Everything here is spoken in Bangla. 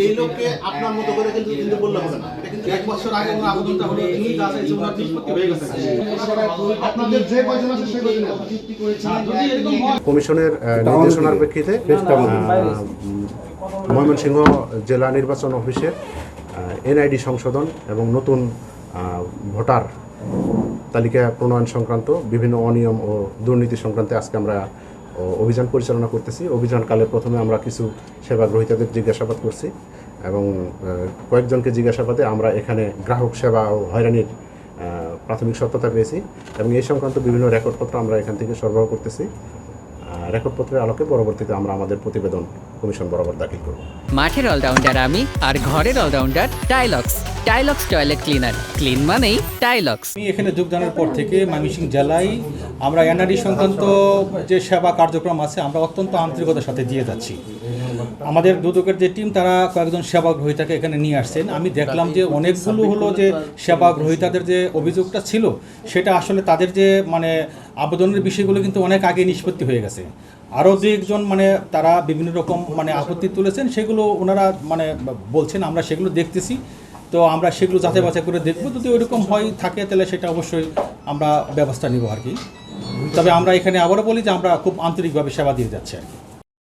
এই লোককে আপনার মতো করে কিন্তু বললে হবে না। এটা কিন্তু 1 বছর আগে ওনার আবেদনটা হলো, যিনি যা চাইছে ওনার নিষ্পত্তি হয়ে গেছে। আপনাদের যে কয়জন আছে সেই কয়জন যুক্তি করেছিলেন, যদি এরকম হয় কমিশনের নির্দেশনার প্রেক্ষিতে ময়মনসিংহ জেলা নির্বাচন অফিসের এনআইডি সংশোধন এবং নতুন ভোটার তালিকা প্রণয়ন সংক্রান্ত বিভিন্ন অনিয়ম ও দুর্নীতি সংক্রান্তে আজকে আমরা অভিযান পরিচালনা করতেছি। অভিযানকালে প্রথমে আমরা কিছু সেবা গ্রহীতাদের জিজ্ঞাসাবাদ করছি এবং কয়েকজনকে জিজ্ঞাসাবাদে আমরা এখানে গ্রাহক সেবা ও হয়রানির প্রাথমিক সত্যতা পেয়েছি এবং এই সংক্রান্ত বিভিন্ন রেকর্ডপত্র আমরা এখান থেকে সরবরাহ করতেছি। রেকর্ডপত্রের আলোকে পরবর্তীতে আমরা আমাদের প্রতিবেদন কমিশন বরাবর দাখিল করব। মাঠের অলরাউন্ডার আমি, আর ঘরের allrounder Tylox. Tylox toilet cleaner, clean মানেই টাইলক্স। আমি এখানে যোগদানের পর থেকে ময়মনসিংহ জেলায় আমরা এনআরডি সংক্রান্ত যে সেবা কার্যক্রম আছে আমরা অত্যন্ত আন্তরিকতার সাথে দিয়ে যাচ্ছি। আমাদের দুদকের যে টিম তারা কয়েকজন সেবা গ্রহীতাকে এখানে নিয়ে আসছেন। আমি দেখলাম যে অনেকগুলো হলো যে সেবা গ্রহীতাদের যে অভিযোগটা ছিল সেটা আসলে তাদের যে আবেদনের বিষয়গুলো কিন্তু অনেক আগে নিষ্পত্তি হয়ে গেছে। আরও দু একজন তারা বিভিন্ন রকম আপত্তি তুলেছেন, সেগুলো ওনারা বলছেন, আমরা সেগুলো দেখতেছি। তো আমরা সেগুলো যাচাই বাছাই করে দেখবো, যদি ওইরকম হয় থাকে তাহলে সেটা অবশ্যই আমরা ব্যবস্থা নিব আর কি। তবে আমরা এখানে আবারও বলি যে আমরা খুব আন্তরিকভাবে সেবা দিয়ে যাচ্ছি আর কি।